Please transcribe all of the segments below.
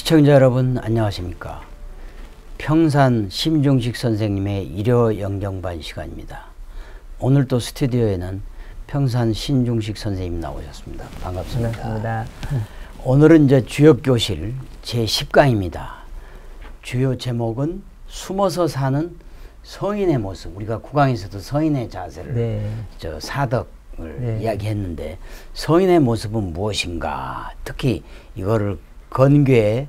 시청자 여러분 안녕하십니까. 평산 심중식 선생님의 일요 영정반 시간입니다. 오늘 또 스튜디오에는 평산 신중식 선생님 나오셨습니다. 반갑습니다. 반갑습니다. 오늘은 이제 주역교실 제10강입니다. 주요 제목은 숨어서 사는 성인의 모습. 우리가 구강에서도 성인의 자세를 사덕을 이야기했는데 성인의 모습은 무엇인가? 특히 이거를 건괴의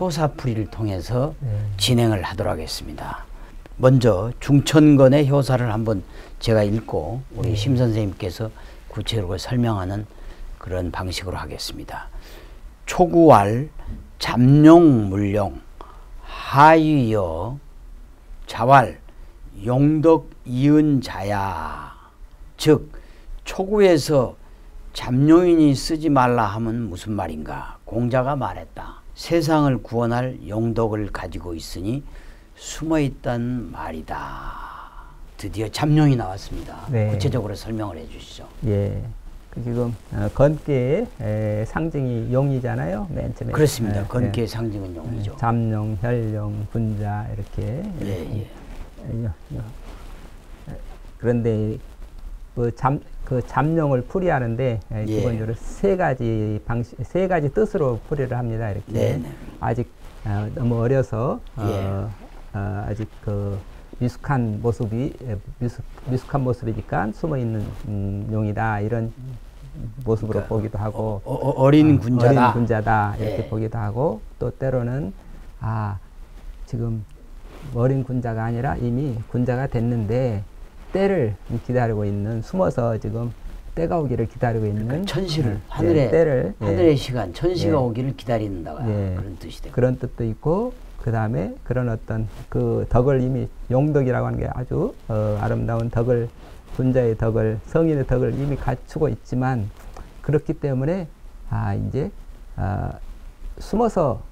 효사풀이를 통해서 진행을 하도록 하겠습니다. 먼저 중천건의 효사를 한번 제가 읽고 우리 심 선생님께서 구체적으로 설명하는 그런 방식으로 하겠습니다. 초구왈 잠용 물용 하위여 자왈 용덕 이은 자야. 즉 초구에서 잠용인이 쓰지 말라 하면 무슨 말인가? 공자가 말했다. 세상을 구원할 용덕을 가지고 있으니 숨어있단 말이다. 드디어 잠룡이 나왔습니다. 구체적으로 설명을 해주시죠. 예, 지금 건괴의 상징이 용이잖아요. 맨 처음에. 그렇습니다. 건괴의 상징은 용이죠. 잠룡, 혈룡, 군자 이렇게. 그런데 그 잠룡을 풀이하는데 기본적으로 세 가지 뜻으로 풀이를 합니다. 이렇게 아직 너무 어려서 아직 그 미숙한 모습이니까 숨어 있는 용이다 이런 모습으로 보기도 하고 어린 군자다 이렇게 보기도 하고 또 때로는 지금 어린 군자가 아니라 이미 군자가 됐는데 때를 기다리고 있는 숨어서 지금 때가 오기를 기다리고 있는 천시를 하늘의 시간 천시가 오기를 기다린다 그런 뜻이 되고 그런 뜻도 있고 그 다음에 그런 어떤 그 덕을 이미 용덕이라고 하는 게 아주 아름다운 덕을 군자의 덕을 성인의 덕을 이미 갖추고 있지만 그렇기 때문에 이제 숨어서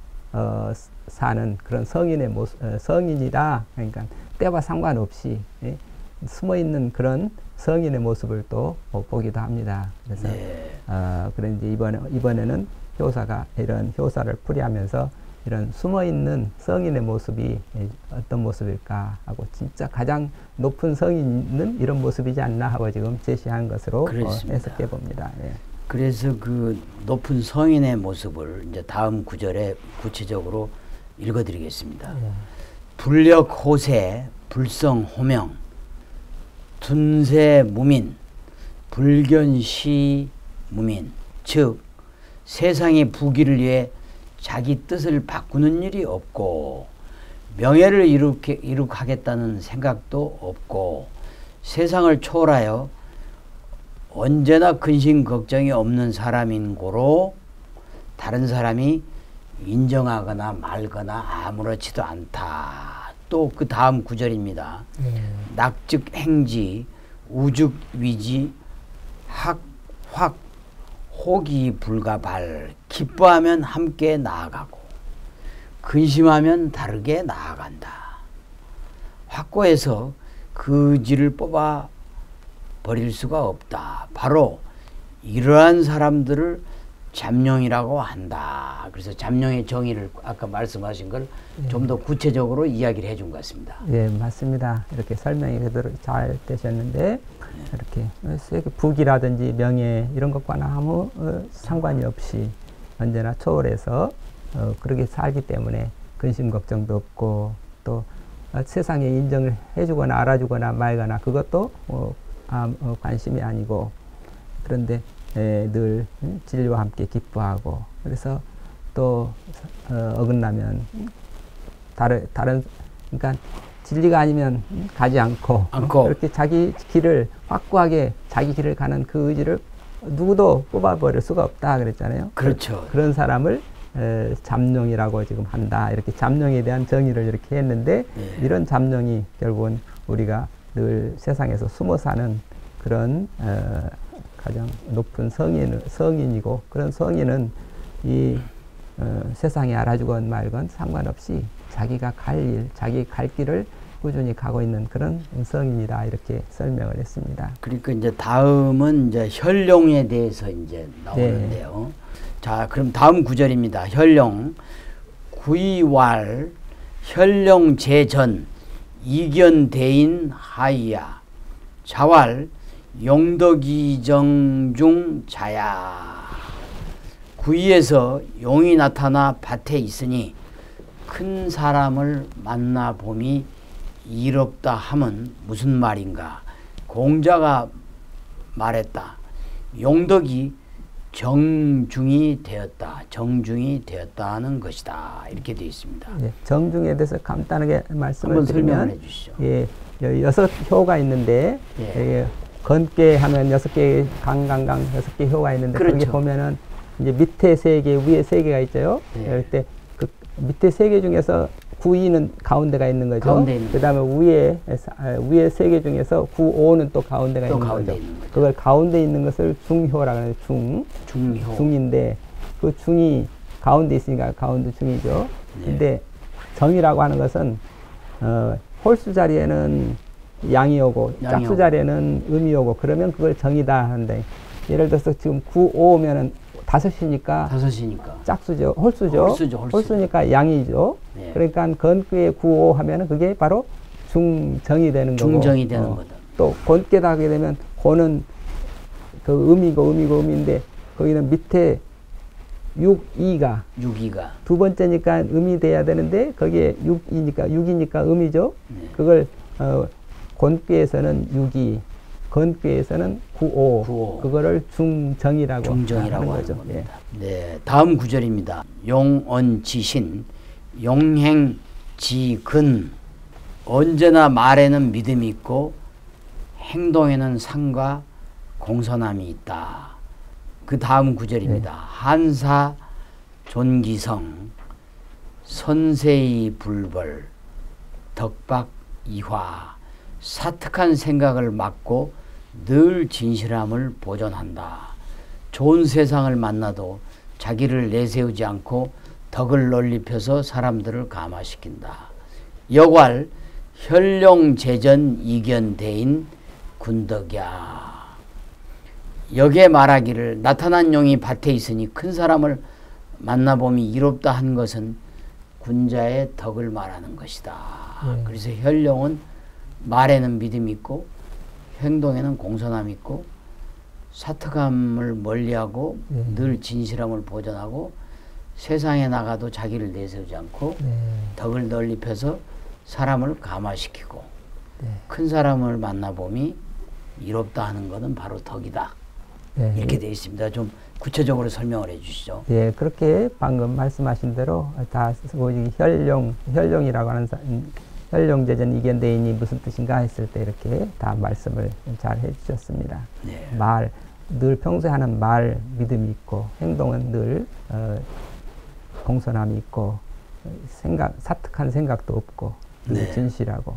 사는 그런 성인의 모습 성인이다. 그러니까 때와 상관없이 숨어 있는 그런 성인의 모습을 또 보기도 합니다. 그래서 그런지 이번에는 효사가 이런 효사를 풀이하면서 이런 숨어 있는 성인의 모습이 어떤 모습일까 하고 진짜 가장 높은 성인은 이런 모습이지 않나 하고 지금 제시한 것으로 해석해 봅니다. 그래서 그 높은 성인의 모습을 이제 다음 구절에 구체적으로 읽어드리겠습니다. 불력 호세, 불성 호명, 둔세 무민, 불견시 무민. 즉 세상의 부귀를 위해 자기 뜻을 바꾸는 일이 없고 명예를 이룩하겠다는 생각도 없고 세상을 초월하여 언제나 근심 걱정이 없는 사람인 고로 다른 사람이 인정하거나 말거나 아무렇지도 않다. 또 그 다음 구절입니다. 낙즉 행지 우즉 위지 확 혹이 불가발. 기뻐하면 함께 나아가고 근심하면 다르게 나아간다. 확고해서 그 질을 뽑아 버릴 수가 없다. 바로 이러한 사람들을 잠룡이라고 한다. 그래서 잠룡의 정의를 아까 말씀하신 걸 좀 더 구체적으로 이야기를 해준 것 같습니다. 예, 맞습니다. 이렇게 설명이 그대로 잘 되셨는데 이렇게 부귀라든지 명예 이런 것과는 아무 상관이 없이 언제나 초월해서 그렇게 살기 때문에 근심 걱정도 없고 또 세상에 인정을 해주거나 알아주거나 말거나 그것도 관심이 아니고 그런데 늘 진리와 함께 기뻐하고 그래서 또 어긋나면 그러니까 진리가 아니면 가지 않고 그렇게 자기 길을 확고하게 자기 길을 가는 그 의지를 누구도 뽑아버릴 수가 없다 그랬잖아요. 그렇죠. 그런 사람을 잠룡이라고 지금 한다. 이렇게 잠룡에 대한 정의를 이렇게 했는데 이런 잠룡이 결국은 우리가 늘 세상에서 숨어 사는 그런 가장 높은 성인이고 그런 성인은 이 세상에 알아주건 말건 상관없이 자기가 갈 일, 자기 갈 길을 꾸준히 가고 있는 그런 성인이다 이렇게 설명을 했습니다. 그러니까 이제 다음은 이제 혈룡에 대해서 이제 나오는데요. 자, 그럼 다음 구절입니다. 혈룡 구이왈 현령제전 이견대인 하이야 자왈 용덕이정중 자야. 구이에서 용이 나타나 밭에 있으니 큰 사람을 만나봄이 이롭다 함은 무슨 말인가. 공자가 말했다. 용덕이 정중이 되었다. 정중이 되었다는 것이다. 이렇게 되어 있습니다. 예, 정중에 대해서 간단하게 말씀을 한번 드리면, 설명해 주시죠. 예, 6효가 있는데, 예. 예, 건께 하면 6개, 강강강 6개 효가 있는데, 그렇죠. 거기 보면은 이제 밑에 3개, 위에 3개가 있죠. 예. 이럴 때 그 밑에 3개 중에서 구이는 가운데가 있는 거죠. 가운데 있는 그 다음에 위에 3개 중에서 구오는 또 가운데가 또 있는 가운데 거죠. 있는 거죠. 그걸 가운데 있는 것을 중효라고 하는 중효. 중인데, 그 중이 가운데 있으니까 가운데 중이죠. 네. 근데 정이라고 하는 것은 홀수 자리에는 양이 오고 짝수 자리에는 음이 오고 그러면 그걸 정이다 하는데, 예를 들어서 지금 9, 5 오면은 5이니까 짝수죠. 홀수죠. 홀수니까 양이죠. 네. 그러니까 건께 9, 5 하면은 그게 바로 중정이 되는 거고. 중정이 되는 거다. 또 건께다 하게 되면 고는 그 음인데 거기는 밑에 6이가 두 번째니까 음이 돼야 되는데 거기에 6이니까 음이죠. 네. 그걸 곤께에서는 6이, 건께에서는 9오. 그거를 중정이라고 하는 거죠. 예. 네, 다음 구절입니다. 용언지신 용행지근 언제나 말에는 믿음이 있고 행동에는 상과 공손함이 있다. 그 다음 구절입니다. 네. 한사 존기성 선세의 불벌 덕박 이화 사특한 생각을 막고 늘 진실함을 보존한다. 좋은 세상을 만나도 자기를 내세우지 않고 덕을 널리펴서 사람들을 감화시킨다. 역왈 현룡제전 이견대인 군덕이야. 역에 말하기를 나타난 용이 밭에 있으니 큰 사람을 만나봄이 이롭다 한 것은 군자의 덕을 말하는 것이다. 그래서 현룡은 말에는 믿음이 있고 행동에는 공손함이 있고 사특함을 멀리하고 늘 진실함을 보존하고 세상에 나가도 자기를 내세우지 않고 덕을 널리 펴서 사람을 감화시키고 큰 사람을 만나봄이 이롭다 하는 것은 바로 덕이다. 이렇게 되어 있습니다. 좀 구체적으로 설명을 해 주시죠. 예, 그렇게 방금 말씀하신 대로 다 현룡이라고 하는 현룡제전 이견대인이 무슨 뜻인가 했을 때 이렇게 다 말씀을 잘 해주셨습니다. 네. 늘 평소에 하는 말 믿음이 있고 행동은 늘 공손함이 있고 사특한 생각도 없고 진실하고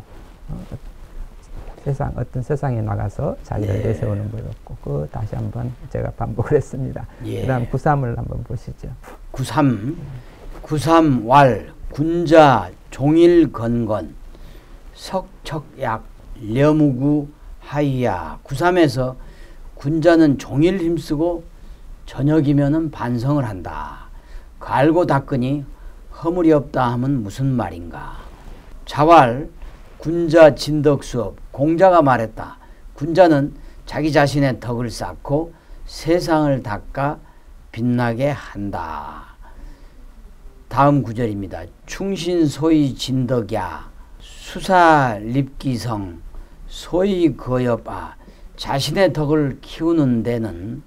어떤 세상에 나가서 자기를 내세우는 법 없고 그 다시 한번 제가 반복을 했습니다. 그 다음 9.3을 한번 보시죠. 9.3 왈 군자 종일건건 석척약 려무구 하이야. 9.3에서 군자는 종일 힘쓰고 저녁이면은 반성을 한다. 갈고 닦으니 허물이 없다 하면 무슨 말인가. 자왈 군자 진덕수업. 공자가 말했다. 군자는 자기 자신의 덕을 쌓고 세상을 닦아 빛나게 한다. 다음 구절입니다. 충신소위 진덕야 수사립기성 소위 거엽아. 자신의 덕을 키우는 데는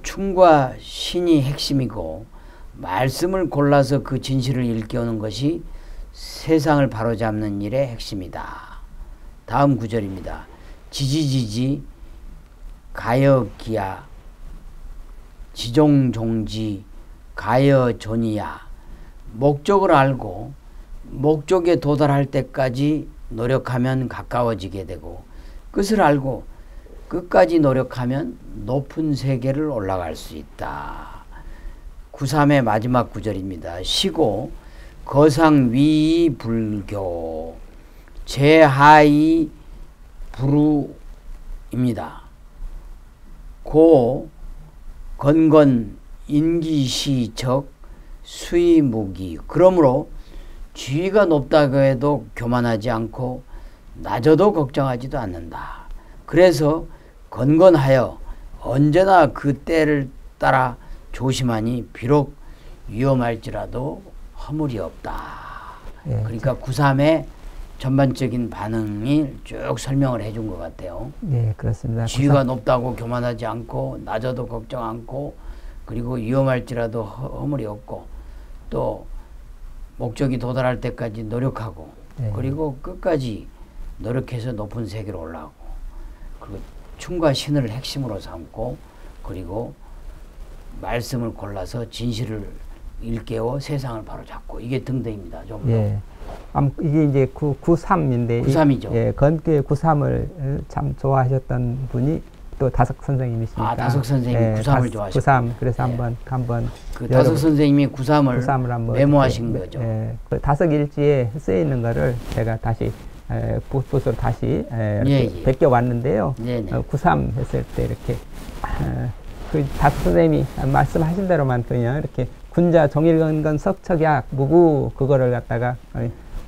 충과 신이 핵심이고 말씀을 골라서 그 진실을 일깨우는 것이 세상을 바로잡는 일의 핵심이다. 다음 구절입니다. 지지지지 가여기야 지종종지 가여존이야. 목적을 알고 목적에 도달할 때까지 노력하면 가까워지게 되고 끝을 알고 끝까지 노력하면 높은 세계를 올라갈 수 있다. 9.3의 마지막 구절입니다. 시고 거상위 불교 제하이 부루입니다. 고 건건 인기시적 수의무기. 그러므로 지위가 높다고 해도 교만하지 않고 낮아도 걱정하지도 않는다. 그래서 건건하여 언제나 그 때를 따라 조심하니 비록 위험할지라도 허물이 없다. 예, 그러니까 93의 전반적인 반응이 쭉 설명을 해준 것 같아요. 네, 그렇습니다. 지위가 높다고 교만하지 않고 낮아도 걱정 않고 그리고 위험할지라도 허물이 없고 또 목적이 도달할 때까지 노력하고 네. 그리고 끝까지 노력해서 높은 세계로 올라가고 그리고 춤과 신을 핵심으로 삼고 그리고 말씀을 골라서 진실을 일깨워 세상을 바로잡고 이게 등등입니다. 좀 예. 이게 이제 93인데 93이죠. 예, 건교의 93을 참 좋아하셨던 분이 또 다석 선생님이시니까. 아, 다석 선생님이 93을 좋아하셨고. 93. 그래서 예. 한번 그 다석 선생님이 93을 한번 메모하신 이렇게, 거죠. 예, 그 다석 일지에 쓰여 있는 거를 제가 다시 붓으로 다시 이렇게 베껴 왔는데요. 93 했을 때 이렇게 그 다석 선생님이 말씀하신 대로만 그냥 이렇게 군자 종일건건 석척약 무구 그거를 갖다가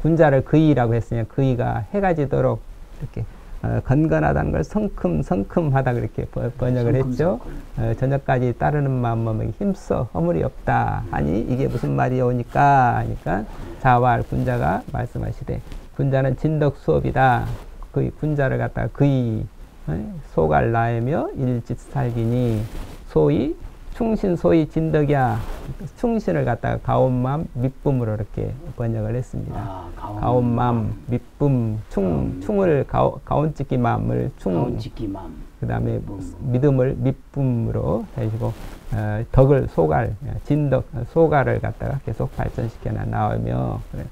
군자를 그이라고 했으니 그이가 해가 지도록 이렇게 건건하다는 걸 성큼하다 그렇게 번역을 했죠. 저녁까지 따르는 마음에 힘써 허물이 없다 하니 이게 무슨 말이오니까 하니까 자왈 군자가 말씀하시되 군자는 진덕 수업이다. 그 군자를 갖다가 그이 소갈 나이며 일짓 살기니 소위 충신 소위 진덕이야. 충신을 갖다가 가온맘 밑붐으로 이렇게 번역을 했습니다. 아, 가온맘 밑붐 충을 가온찍기 맘을 가온찍기 맘. 그 다음에 믿음을 밑붐으로 해주고 덕을 소갈 진덕 소갈을 갖다가 계속 발전시켜 나오며 그래.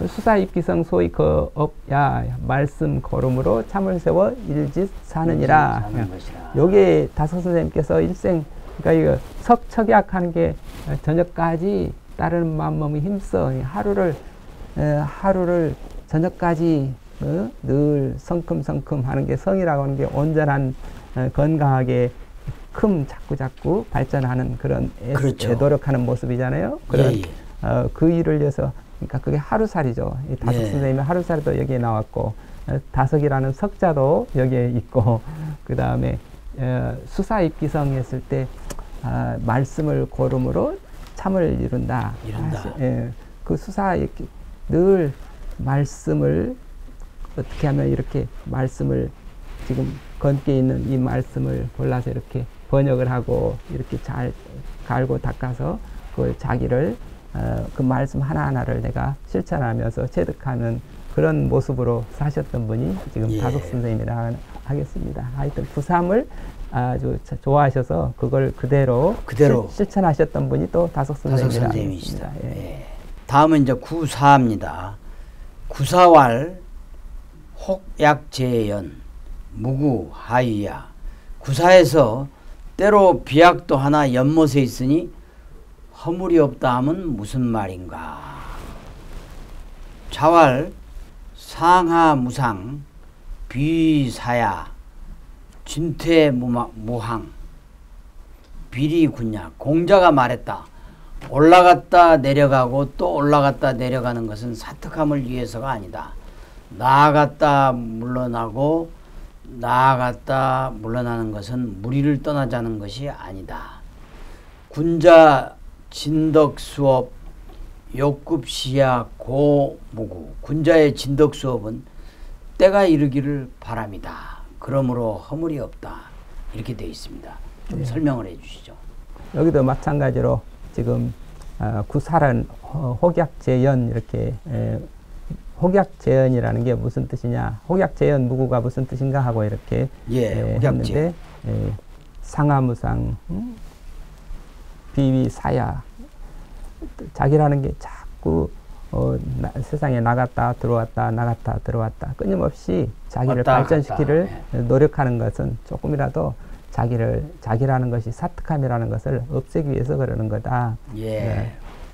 수사입기성 소위 거업야 말씀 거름으로 참을 세워 일짓 사느니라. 요게 다석 선생님께서 일생 그러니까 이거 석척약 하는 게 저녁까지 따르는 마음이 힘써 하루를 저녁까지 늘 성큼성큼 하는 게 성이라고 하는 게 온전한 건강하게 자꾸 발전하는 그런 그렇죠. 노력하는 모습이잖아요. 그런 예. 그 일을 위해서 그러니까 그게 하루살이죠. 이 다석 선생님의 하루살이도 여기에 나왔고 다석이라는 석자도 여기에 있고 그 다음에 수사입기성 했을 때 말씀을 고름으로 참을 이룬다. 그 수사입기 늘 말씀을 어떻게 하면 이렇게 말씀을 지금 건께 있는 이 말씀을 골라서 이렇게 번역을 하고 이렇게 잘 갈고 닦아서 그 자기를 그 말씀 하나하나를 내가 실천하면서 체득하는 그런 모습으로 사셨던 분이 지금 다석 선생님이라 하겠습니다. 하여튼 93을 아주 좋아하셔서 그걸 그대로 실천하셨던 분이 또 다석 선생님이시다. 예. 다음은 이제 94입니다. 구사왈 혹약재연 무구 하위야. 구사에서 때로 비약도 하나 연못에 있으니 허물이 없다 하면 무슨 말인가. 자왈 상하무상 비사야 진퇴무항 비리군야. 공자가 말했다. 올라갔다 내려가고 또 올라갔다 내려가는 것은 사특함을 위해서가 아니다. 나아갔다 물러나고 나아갔다 물러나는 것은 무리를 떠나자는 것이 아니다. 군자 진덕수업 욕급시야 고무구. 군자의 진덕수업은 때가 이르기를 바랍니다. 그러므로 허물이 없다. 이렇게 되어 있습니다. 좀 설명을 해 주시죠. 여기도 마찬가지로 지금 구살은 혹약재연 이렇게 혹약재연이라는 게 무슨 뜻이냐. 혹약재연 무구가 무슨 뜻인가 하고 이렇게 했는데 상하무상 비위사야 자기라는 게 자꾸 세상에 나갔다 들어왔다 끊임없이 자기를 발전시키를 노력하는 것은 조금이라도 자기라는 것이 사특함이라는 것을 없애기 위해서 그러는 거다.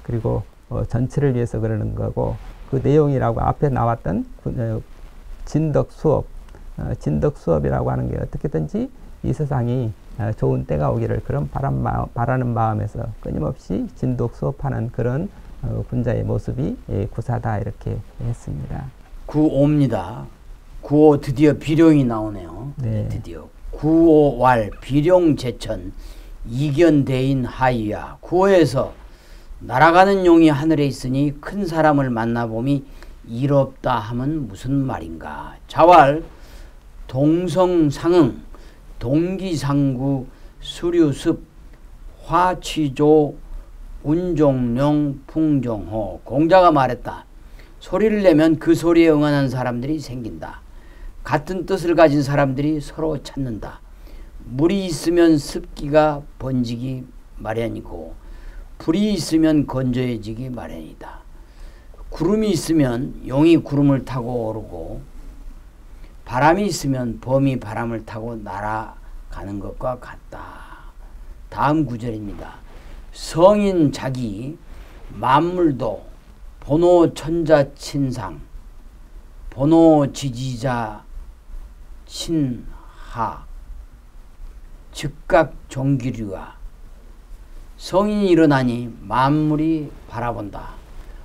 그리고 전체를 위해서 그러는 거고 그 내용이라고 앞에 나왔던 진덕 수업 진덕 수업이라고 하는 게 어떻게든지 이 세상이 좋은 때가 오기를 그런 바라는 마음에서 끊임없이 진독 수업하는 그런 군자의 모습이 구사다 이렇게 했습니다. 구오입니다. 구오 드디어 비룡이 나오네요. 네. 드디어 구오왈 비룡 제천 이견대인 하이야. 구오에서 날아가는 용이 하늘에 있으니 큰 사람을 만나봄이 이롭다 하면 무슨 말인가. 자왈 동성상응 동기상구 수류습 화취조 운종룡 풍종호. 공자가 말했다. 소리를 내면 그 소리에 응하는 사람들이 생긴다. 같은 뜻을 가진 사람들이 서로 찾는다. 물이 있으면 습기가 번지기 마련이고 불이 있으면 건조해지기 마련이다. 구름이 있으면 용이 구름을 타고 오르고 바람이 있으면 범이 바람을 타고 날아가는 것과 같다. 다음 구절입니다. 성인 자기 만물도 번호 천자 친상 번호 지지자 친하 즉각 종기류가. 성인이 일어나니 만물이 바라본다.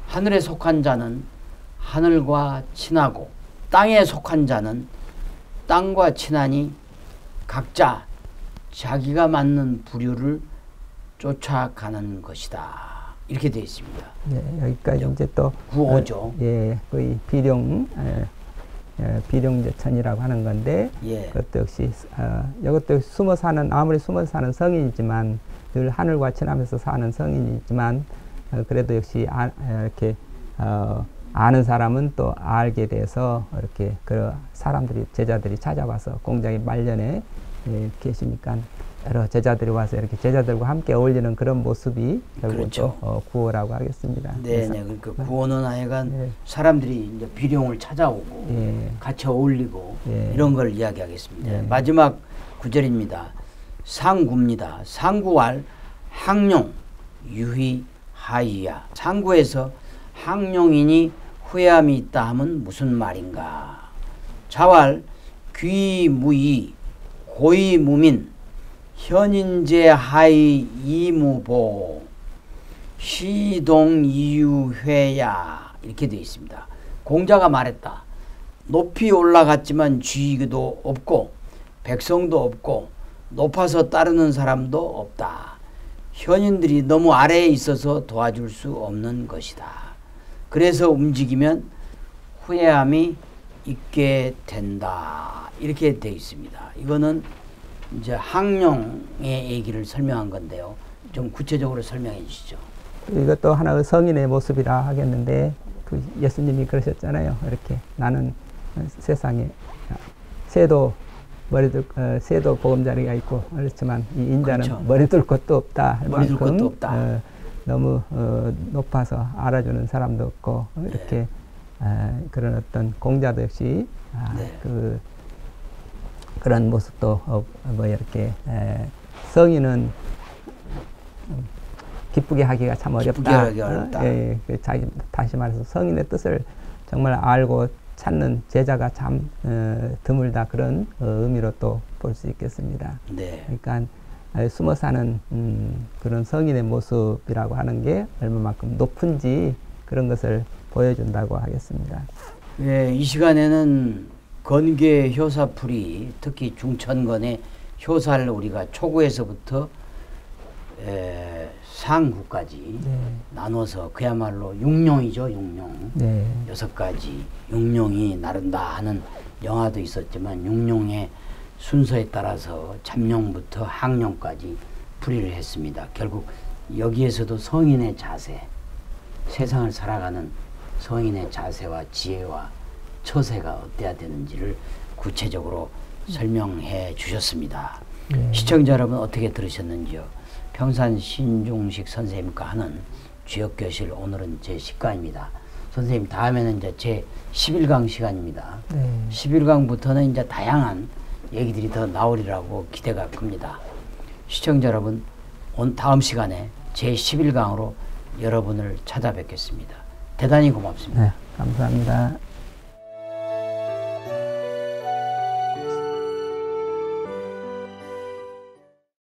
하늘에 속한 자는 하늘과 친하고 땅에 속한 자는 땅과 친하니 각자 자기가 맞는 부류를 쫓아가는 것이다. 이렇게 되어 있습니다. 네, 여기까지 이제 또 구오죠. 거의 비룡제천이라고 하는 건데, 그것도 역시 이것도 숨어 사는, 아무리 숨어 사는 성인이지만 늘 하늘과 친하면서 사는 성인이지만 그래도 역시 이렇게 아는 사람은 또 알게 돼서 이렇게 그 사람들이 제자들이 찾아와서 공장의 말년에 계시니까 여러 제자들이 와서 이렇게 제자들과 함께 어울리는 그런 모습이 그렇죠. 구호라고 하겠습니다. 네네. 그러니까 구호는 하여간 사람들이 이제 비룡을 찾아오고 같이 어울리고 이런 걸 이야기하겠습니다. 마지막 구절입니다. 상구입니다. 상구왈 항룡 유희 하이야. 상구에서 항룡이니 후회함이 있다 하면 무슨 말인가. 자왈 귀무이 고이무민 현인제 하이 이무보 시동이유회야. 이렇게 되어 있습니다. 공자가 말했다. 높이 올라갔지만 주의도 없고 백성도 없고 높아서 따르는 사람도 없다. 현인들이 너무 아래에 있어서 도와줄 수 없는 것이다. 그래서 움직이면 후회함이 있게 된다. 이렇게 되어 있습니다. 이거는 이제 항룡의 얘기를 설명한 건데요. 좀 구체적으로 설명해 주시죠. 이것도 하나의 성인의 모습이라 하겠는데, 그 예수님이 그러셨잖아요. 이렇게 나는 세상에 새도 보금자리가 있고 그렇지만 이 인자는 그렇죠. 머리 둘 것도 없다 할 머리 둘 만큼 것도 없다. 너무 높아서 알아주는 사람도 없고 이렇게 그런 어떤 공자도 역시 그런 모습도 뭐 이렇게 성인은 기쁘게 하기가 참 어렵다. 다시 말해서 성인의 뜻을 정말 알고 찾는 제자가 참 드물다, 그런 의미로 또 볼 수 있겠습니다. 그러니까 숨어 사는 그런 성인의 모습이라고 하는 게 얼마만큼 높은지 그런 것을 보여준다고 하겠습니다. 이 시간에는 건괴 효사풀이, 특히 중천건의 효사를 우리가 초구에서부터 상구까지 나눠서 그야말로 육룡이죠. 육룡. 6가지 육룡이 나른다 하는 영화도 있었지만 육룡의 순서에 따라서 잠룡부터 항룡까지 풀이를 했습니다. 결국 여기에서도 성인의 자세, 세상을 살아가는 성인의 자세와 지혜와 처세가 어때야 되는지를 구체적으로 설명해 주셨습니다. 시청자 여러분 어떻게 들으셨는지요? 평산 신중식 선생님과 하는 주역교실, 오늘은 제 10강입니다. 선생님, 다음에는 이제 제 11강 시간입니다. 11강부터는 이제 다양한 얘기들이 더 나오리라고 기대가 큽니다. 시청자 여러분, 다음 시간에 제 11강으로 여러분을 찾아뵙겠습니다. 대단히 고맙습니다. 감사합니다.